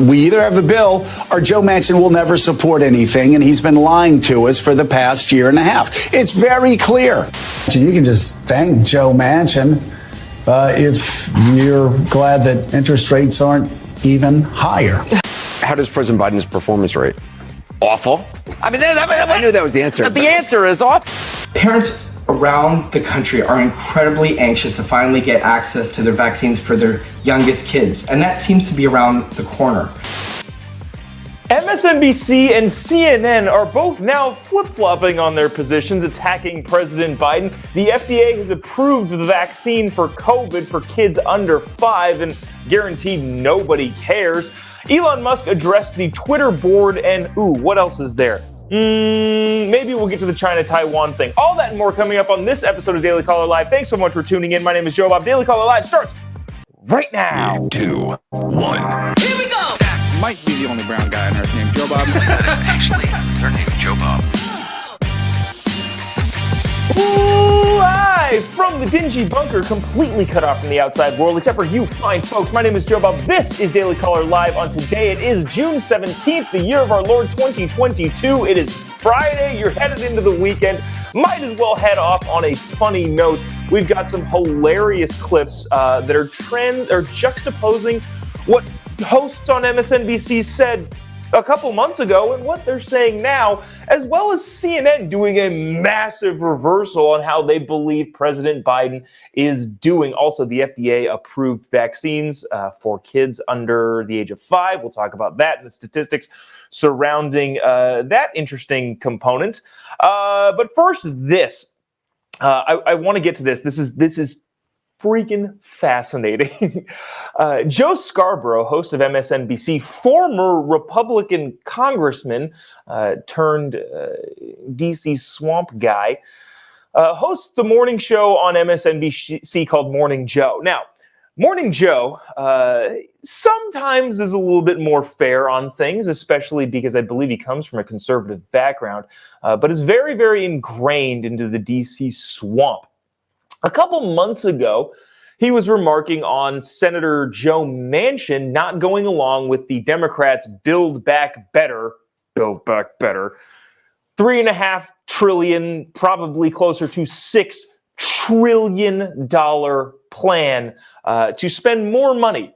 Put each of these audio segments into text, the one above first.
we either have a bill or Joe Manchin will never support anything, and he's been lying to us for the past year and a half. It's very clear. You can just thank Joe Manchin if you're glad that interest rates aren't even higher. How does President Biden's performance rate? Awful. I mean, I knew that was the answer. But the answer is awful. Parents around the country are incredibly anxious to finally get access to their vaccines for their youngest kids, and that seems to be around the corner. MSNBC and CNN are both now flip-flopping on their positions, attacking President Biden. The FDA has approved the vaccine for COVID for kids under 5 and guaranteed nobody cares. Elon Musk addressed the Twitter board and, what else is there? Maybe we'll get to the China-Taiwan thing. All that and more coming up on this episode of Daily Caller Live. Thanks so much for tuning in. My name is Jobob. Daily Caller Live starts right now. 3, 2, 1. Here we go! Might be the only brown guy in Earth named Jobob. That is actually her name, Jobob. Live from the dingy bunker, completely cut off from the outside world, except for you fine folks. My name is Jobob. This is Daily Caller Live. On today, it is June 17th, the year of our Lord 2022. It is Friday. You're headed into the weekend. Might as well head off on a funny note. We've got some hilarious clips that are juxtaposing what hosts on MSNBC said a couple months ago and what they're saying now, as well as CNN doing a massive reversal on how they believe President Biden is doing. Also, the FDA approved vaccines for kids under the age of 5. We'll talk about that and the statistics surrounding that interesting component. But first, this. I want to get to this. This is freaking fascinating. Joe Scarborough, host of MSNBC, former Republican congressman turned DC swamp guy, hosts the morning show on MSNBC called Morning Joe. Now, Morning Joe sometimes is a little bit more fair on things, especially because I believe he comes from a conservative background, but is very, very ingrained into the DC swamp. A couple months ago, he was remarking on Senator Joe Manchin not going along with the Democrats' Build Back Better, $3.5 trillion, probably closer to $6 trillion plan to spend more money.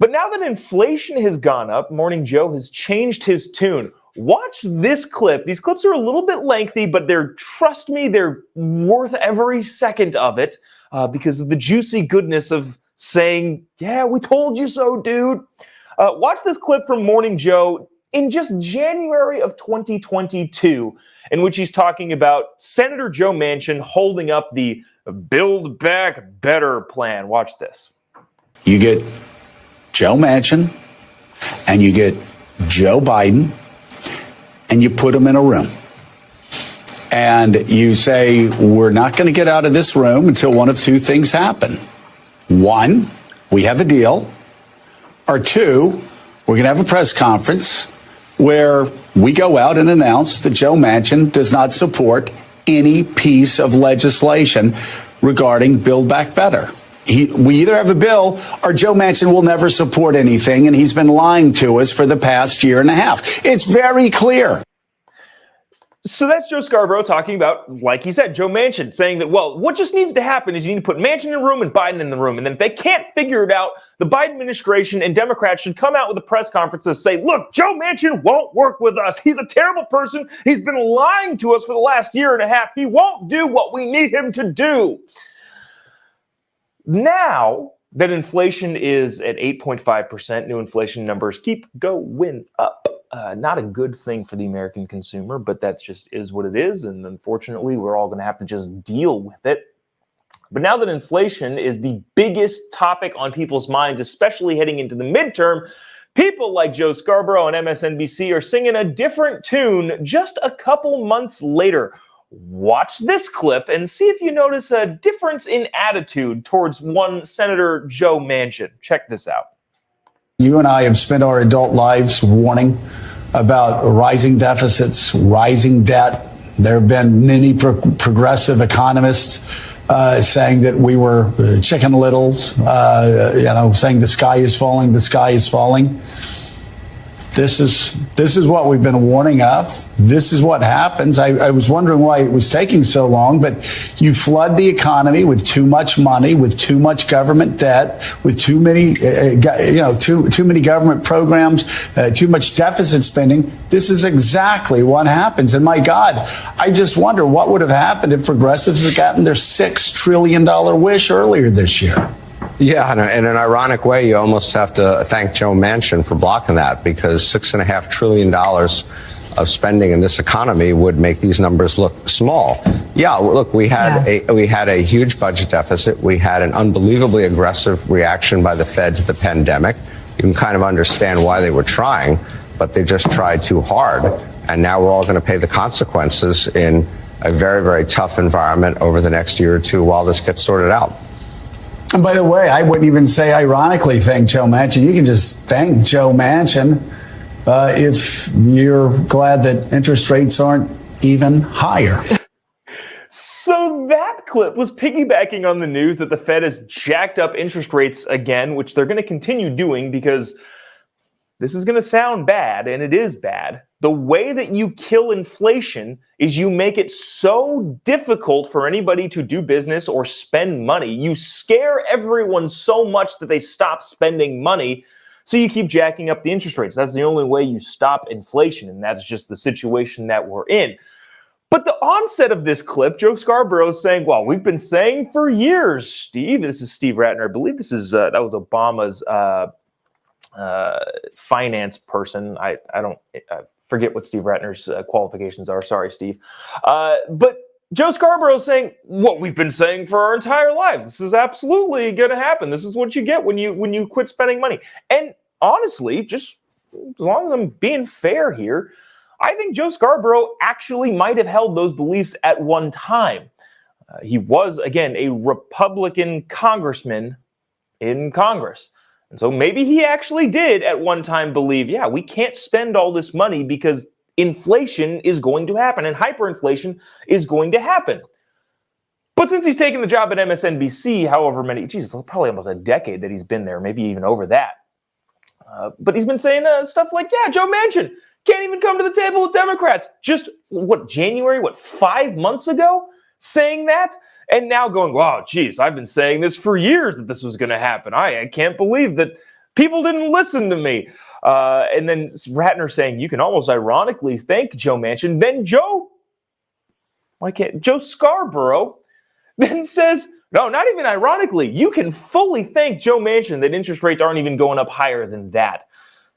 But now that inflation has gone up, Morning Joe has changed his tune. Watch this clip. These clips are a little bit lengthy, but trust me, they're worth every second of it because of the juicy goodness of saying, yeah, we told you so, dude. Watch this clip from Morning Joe in just January of 2022, in which he's talking about Senator Joe Manchin holding up the Build Back Better plan. Watch this. You get Joe Manchin and you get Joe Biden, and you put them in a room. And you say, we're not going to get out of this room until one of two things happen. One, we have a deal. Or two, we're going to have a press conference where we go out and announce that Joe Manchin does not support any piece of legislation regarding Build Back Better. We either have a bill or Joe Manchin will never support anything, and he's been lying to us for the past year and a half. It's very clear. So that's Joe Scarborough talking about, like he said, Joe Manchin, saying that, well, what just needs to happen is you need to put Manchin in the room and Biden in the room. And then if they can't figure it out, the Biden administration and Democrats should come out with a press conference and say, look, Joe Manchin won't work with us. He's a terrible person. He's been lying to us for the last year and a half. He won't do what we need him to do. Now that inflation is at 8.5%, new inflation numbers keep going up. Not a good thing for the American consumer, but that just is what it is. And unfortunately, we're all going to have to just deal with it. But now that inflation is the biggest topic on people's minds, especially heading into the midterm, people like Joe Scarborough and MSNBC are singing a different tune just a couple months later. Watch this clip and see if you notice a difference in attitude towards one Senator Joe Manchin. Check this out. You and I have spent our adult lives warning about rising deficits, rising debt. There have been many progressive economists saying that we were Chicken Littles, saying the sky is falling, the sky is falling. This is what we've been warning of. This is what happens. I was wondering why it was taking so long, but you flood the economy with too much money, with too much government debt, with too many, too many government programs, too much deficit spending. This is exactly what happens. And my God, I just wonder what would have happened if progressives had gotten their $6 trillion wish earlier this year. Yeah, in an ironic way, you almost have to thank Joe Manchin for blocking that, because $6.5 trillion of spending in this economy would make these numbers look small. Yeah, look, we had a huge budget deficit. We had an unbelievably aggressive reaction by the Fed to the pandemic. You can kind of understand why they were trying, but they just tried too hard. And now we're all going to pay the consequences in a very, very tough environment over the next year or two while this gets sorted out. And by the way, I wouldn't even say ironically thank Joe Manchin. You can just thank Joe Manchin if you're glad that interest rates aren't even higher. So that clip was piggybacking on the news that the Fed has jacked up interest rates again, which they're going to continue doing because this is going to sound bad, and it is bad. The way that you kill inflation is you make it so difficult for anybody to do business or spend money. You scare everyone so much that they stop spending money, so you keep jacking up the interest rates. That's the only way you stop inflation, and that's just the situation that we're in. But the onset of this clip, Joe Scarborough is saying, well, we've been saying for years, Steve, this is Steve Ratner, I believe this is, that was Obama's finance person. I forget what Steve Ratner's qualifications are. Sorry, Steve. But Joe Scarborough is saying what we've been saying for our entire lives. This is absolutely going to happen. This is what you get when you quit spending money. And honestly, just as long as I'm being fair here, I think Joe Scarborough actually might have held those beliefs at one time. He was, again, a Republican congressman in Congress. And so maybe he actually did at one time believe, yeah, we can't spend all this money because inflation is going to happen and hyperinflation is going to happen. But since he's taken the job at MSNBC, however many, probably almost a decade that he's been there, maybe even over that. But he's been saying stuff like, yeah, Joe Manchin can't even come to the table with Democrats. Just, January, 5 months ago, saying that? And now going, wow, geez, I've been saying this for years that this was going to happen. I can't believe that people didn't listen to me. And then Ratner saying, you can almost ironically thank Joe Manchin. Then Joe Scarborough then says, no, not even ironically, you can fully thank Joe Manchin that interest rates aren't even going up higher than that.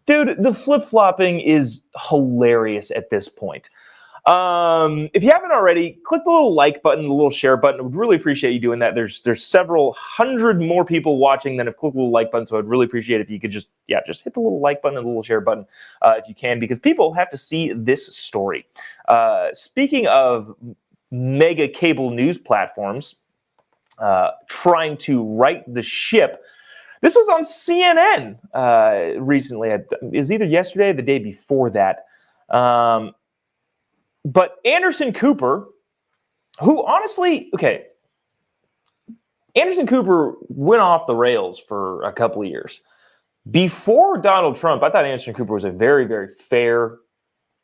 Dude, the flip-flopping is hilarious at this point. If you haven't already, click the little like button, the little share button. I would really appreciate you doing that. There's several hundred more people watching than have clicked the little like button, so I'd really appreciate if you could just hit the little like button and the little share button if you can, because people have to see this story. Speaking of mega cable news platforms trying to right the ship, this was on CNN recently. It was either yesterday or the day before that. But Anderson Cooper, who honestly, Anderson Cooper went off the rails for a couple of years. Before Donald Trump, I thought Anderson Cooper was a very, very fair,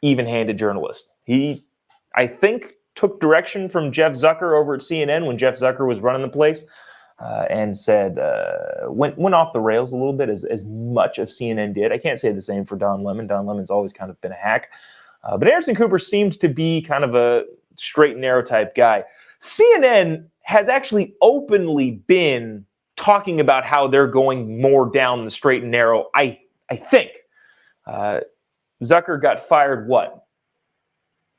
even-handed journalist. He, I think, took direction from Jeff Zucker over at CNN when Jeff Zucker was running the place, and said, went off the rails a little bit, as much of CNN did. I can't say the same for Don Lemon. Don Lemon's always kind of been a hack. But Anderson Cooper seemed to be kind of a straight and narrow type guy. CNN has actually openly been talking about how they're going more down the straight and narrow, I think. Zucker got fired,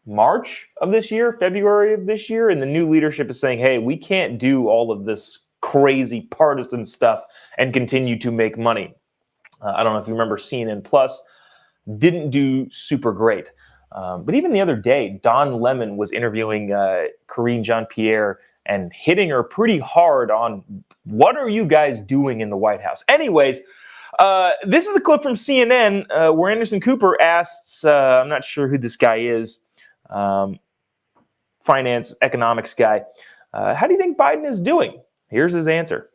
March of this year, February of this year, and the new leadership is saying, hey, we can't do all of this crazy partisan stuff and continue to make money. I don't know if you remember CNN Plus, didn't do super great. But even the other day, Don Lemon was interviewing Karine Jean-Pierre and hitting her pretty hard on what are you guys doing in the White House? Anyways, this is a clip from CNN where Anderson Cooper asks, I'm not sure who this guy is, finance, economics guy, how do you think Biden is doing? Here's his answer.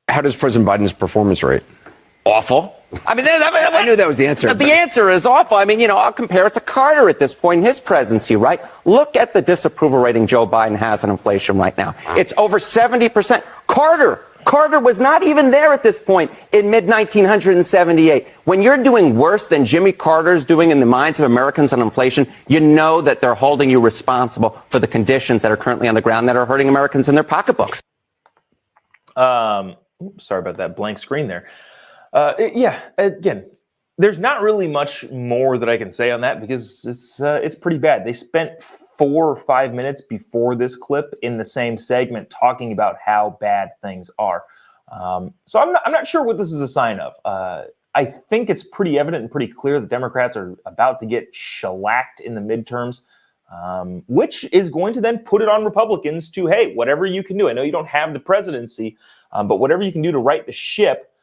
How does President Biden's performance rate? Awful. I mean, I knew that was the answer. The answer is awful. I mean, I'll compare it to Carter at this point in his presidency, right? Look at the disapproval rating Joe Biden has on inflation right now. It's over 70%. Carter was not even there at this point in mid-1978. When you're doing worse than Jimmy Carter's doing in the minds of Americans on inflation, you know that they're holding you responsible for the conditions that are currently on the ground that are hurting Americans in their pocketbooks. Sorry about that blank screen there. Again, there's not really much more that I can say on that because it's pretty bad. They spent 4 or 5 minutes before this clip in the same segment talking about how bad things are. So I'm not sure what this is a sign of. I think it's pretty evident and pretty clear that Democrats are about to get shellacked in the midterms, which is going to then put it on Republicans to, hey, whatever you can do. I know you don't have the presidency, but whatever you can do to right the ship,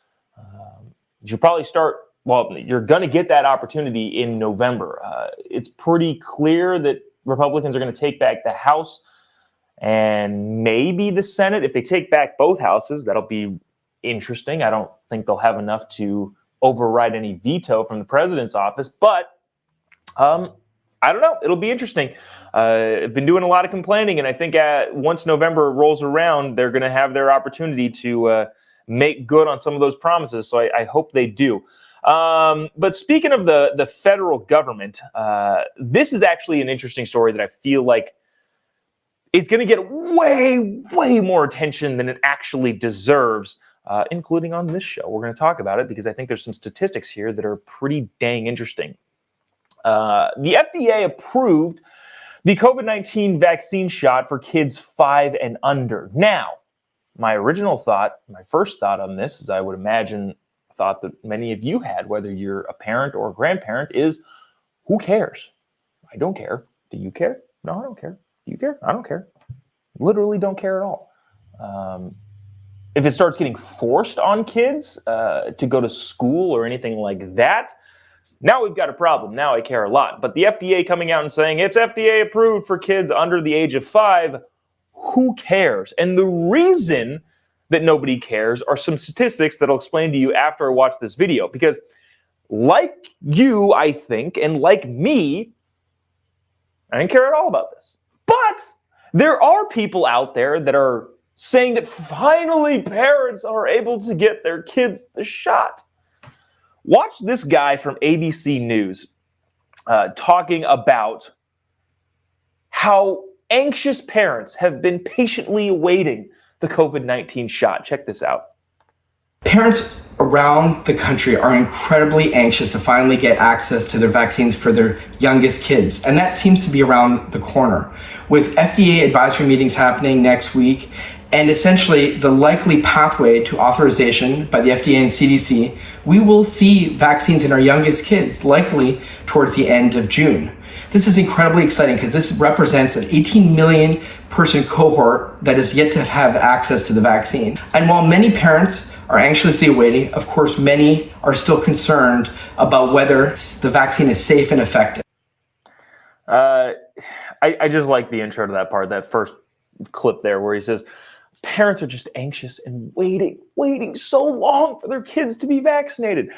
you should probably start. Well, you're going to get that opportunity in November. It's pretty clear that Republicans are going to take back the House and maybe the Senate. If they take back both houses, that'll be interesting. I don't think they'll have enough to override any veto from the president's office, but I don't know. It'll be interesting. I've been doing a lot of complaining, and I think once November rolls around, they're going to have their opportunity to make good on some of those promises. So I hope they do. But speaking of the federal government, this is actually an interesting story that I feel like is going to get way, way more attention than it actually deserves, including on this show. We're going to talk about it because I think there's some statistics here that are pretty dang interesting. The FDA approved the COVID-19 vaccine shot for kids 5 and under. Now, my first thought on this is I would imagine thought that many of you had, whether you're a parent or a grandparent, is who cares? I don't care. Do you care? No, I don't care. Do you care? I don't care. Literally don't care at all. If it starts getting forced on kids to go to school or anything like that, now we've got a problem. Now I care a lot. But the FDA coming out and saying it's FDA approved for kids under the age of 5, who cares? And the reason that nobody cares are some statistics that I'll explain to you after I watch this video. Because like you, I think, and like me, I didn't care at all about this. But there are people out there that are saying that finally parents are able to get their kids the shot. Watch this guy from ABC News talking about how anxious parents have been patiently awaiting the COVID-19 shot. Check this out. Parents around the country are incredibly anxious to finally get access to their vaccines for their youngest kids, and that seems to be around the corner. With FDA advisory meetings happening next week, and essentially the likely pathway to authorization by the FDA and CDC, we will see vaccines in our youngest kids likely towards the end of June. This is incredibly exciting because this represents an 18 million person cohort that is yet to have access to the vaccine. And while many parents are anxiously waiting, of course, many are still concerned about whether the vaccine is safe and effective. I just like the intro to that part, that first clip there where he says, parents are just anxious and waiting so long for their kids to be vaccinated.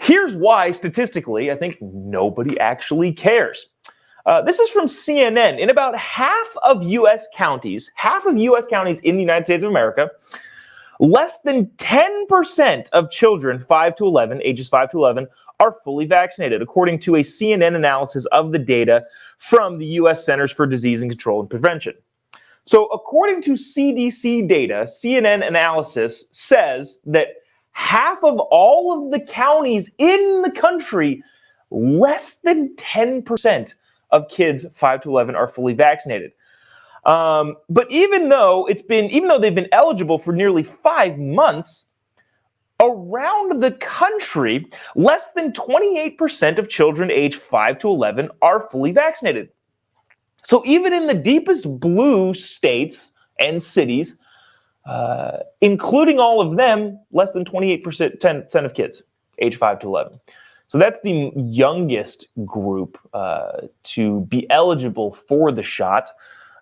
Here's why, statistically, I think nobody actually cares. This is from CNN. In about half of U.S. counties in the United States of America, less than 10% of children ages 5 to 11, are fully vaccinated, according to a CNN analysis of the data from the U.S. Centers for Disease and Control and Prevention. So according to CDC data, CNN analysis says that half of all of the counties in the country, less than 10% of kids 5 to 11 are fully vaccinated. But even though they've been eligible for nearly 5 months, around the country, less than 28% of children aged 5 to 11 are fully vaccinated. So even in the deepest blue states and cities, including all of them, less than 28% of kids age 5 to 11. So that's the youngest group to be eligible for the shot.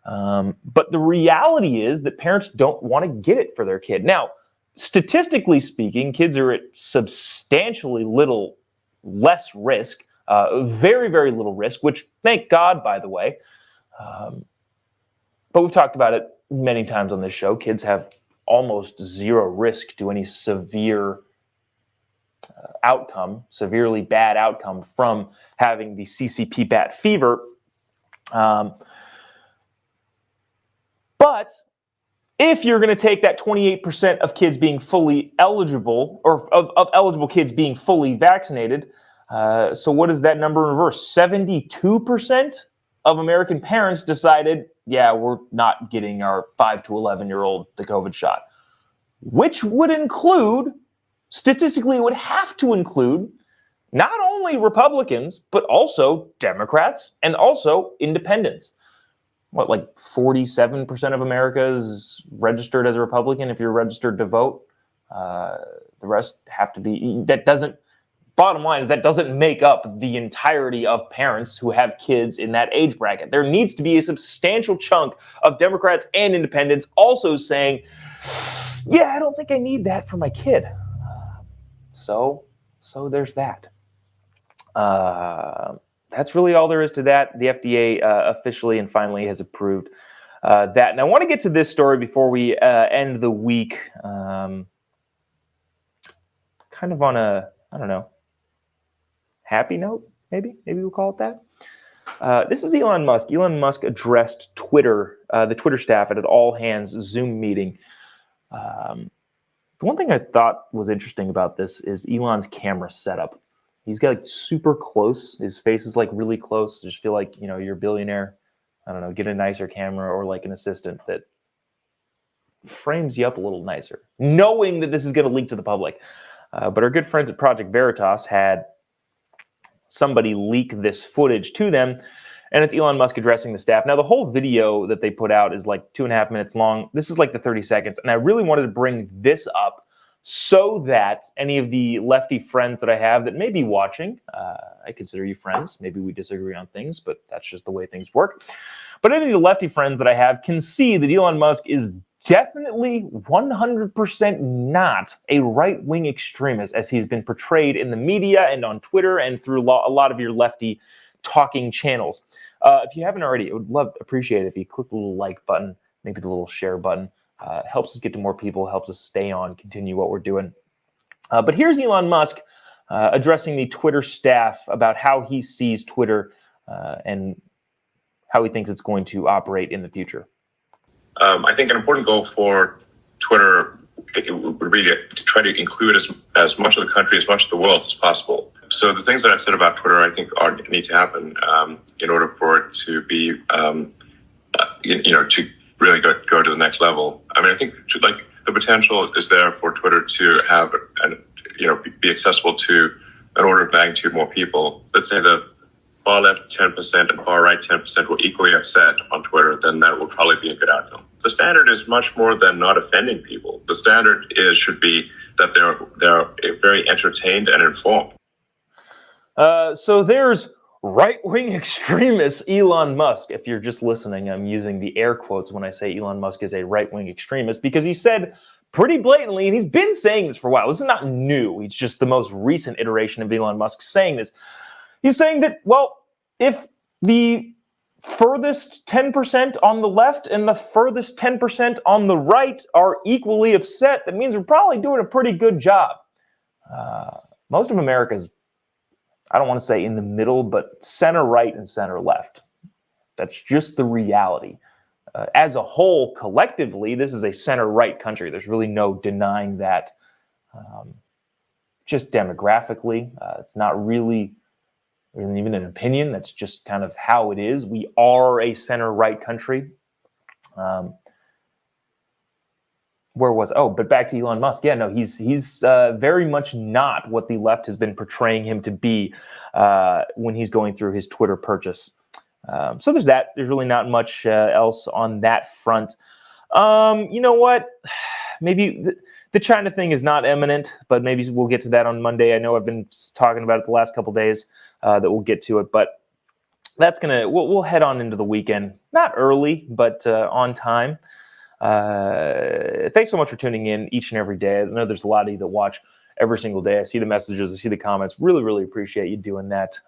But the reality is that parents don't want to get it for their kid. Now, statistically speaking, kids are at substantially little less risk, very, very little risk, which thank God, by the way. But we've talked about it many times on this show. Kids have almost zero risk to any severe outcome, severely bad outcome from having the CCP bat fever. But if you're going to take that 28% of kids being fully eligible, or of eligible kids being fully vaccinated, so what is that number in reverse? 72% of American parents decided, yeah, we're not getting our 5 to 11-year-old the COVID shot, which would include, statistically, it would have to include not only Republicans, but also Democrats and also independents. What, like 47% of America is registered as a Republican if you're registered to vote? The rest have to be, that doesn't, bottom line is that doesn't make up the entirety of parents who have kids in that age bracket. There needs to be a substantial chunk of Democrats and independents also saying, yeah, I don't think I need that for my kid. So there's that. That's really all there is to that. The FDA officially and finally has approved that. And I want to get to this story before we end the week. Kind of on a, I don't know, happy note, maybe we'll call it that. This is Elon Musk. Elon Musk addressed Twitter, the Twitter staff at an all-hands Zoom meeting. The one thing I thought was interesting about this is Elon's camera setup. He's got like super close. His face is like really close. I just feel like, you know, you're a billionaire. I don't know, get a nicer camera or like an assistant that frames you up a little nicer, knowing that this is going to leak to the public. But our good friends at Project Veritas had somebody leak this footage to them, and it's Elon Musk addressing the staff. Now, the whole video that they put out is like 2.5 minutes long. This is like the 30 seconds, and I really wanted to bring this up so that any of the lefty friends that I have that may be watching, I consider you friends. Maybe we disagree on things, but that's just the way things work. But any of the lefty friends that I have can see that Elon Musk is definitely 100% not a right-wing extremist as he's been portrayed in the media and on Twitter and through a lot of your lefty talking channels. If you haven't already, I would appreciate it if you click the little like button, maybe the little share button. Helps us get to more people, helps us stay on, continue what we're doing. But here's Elon Musk addressing the Twitter staff about how he sees Twitter and how he thinks it's going to operate in the future. I think an important goal for Twitter would be to try to include as much of the country, as much of the world as possible. So the things that I've said about Twitter, I think need to happen in order for it to be, to really go to the next level. I mean, I think like the potential is there for Twitter to have be accessible to an order of magnitude more people. Let's say the far left 10% and far right 10% were equally upset on Twitter, then that would probably be a good outcome. The standard is much more than not offending people. The standard should be that they're very entertained and informed. So there's right-wing extremist Elon Musk. If you're just listening, I'm using the air quotes when I say Elon Musk is a right-wing extremist because he said pretty blatantly, and he's been saying this for a while. This is not new. It's just the most recent iteration of Elon Musk saying this. He's saying that, well, if the furthest 10% on the left and the furthest 10% on the right are equally upset, that means we're probably doing a pretty good job. Most of America's, I don't want to say in the middle, but center right and center left. That's just the reality. As a whole, collectively, this is a center right country. There's really no denying that. Just demographically, it's not really even an opinion. That's just kind of how it is. We are a center right country. But back to Elon Musk. Yeah, no, he's very much not what the left has been portraying him to be when he's going through his Twitter purchase. So there's that. There's really not much else on that front. You know what? Maybe the China thing is not imminent, but maybe we'll get to that on Monday. I know I've been talking about it the last couple days that we'll get to it, but that's we'll head on into the weekend. Not early, but on time. Thanks so much for tuning in each and every day. I know there's a lot of you that watch every single day. I see the messages, I see the comments. Really, really appreciate you doing that.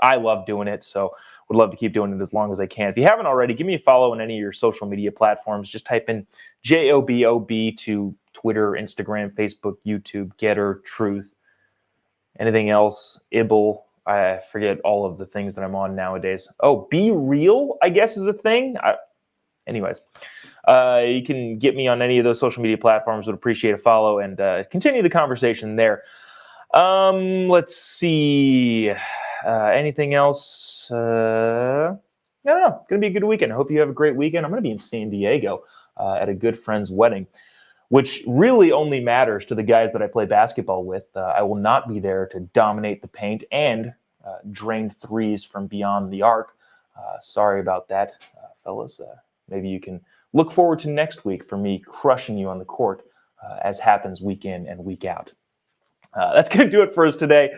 I love doing it, so would love to keep doing it as long as I can. If you haven't already, give me a follow on any of your social media platforms. Just type in JOBOB to Twitter, Instagram, Facebook, YouTube, Getter, Truth. Anything else? Ibble. I forget all of the things that I'm on nowadays. Oh, Be Real, I guess, is a thing. Anyways, you can get me on any of those social media platforms. Would appreciate a follow and continue the conversation there. Let's see. Anything else? I don't know. It's going to be a good weekend. I hope you have a great weekend. I'm going to be in San Diego at a good friend's wedding, which really only matters to the guys that I play basketball with. I will not be there to dominate the paint and drain threes from beyond the arc. Sorry about that, fellas. Maybe you can look forward to next week for me crushing you on the court, as happens week in and week out. That's going to do it for us today.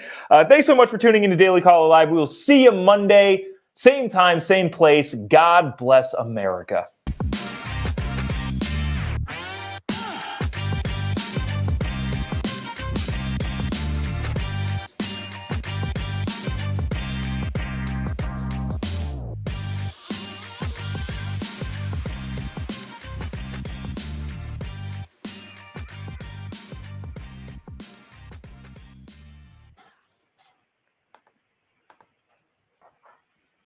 Thanks so much for tuning in to Daily Caller Live. We will see you Monday, same time, same place. God bless America.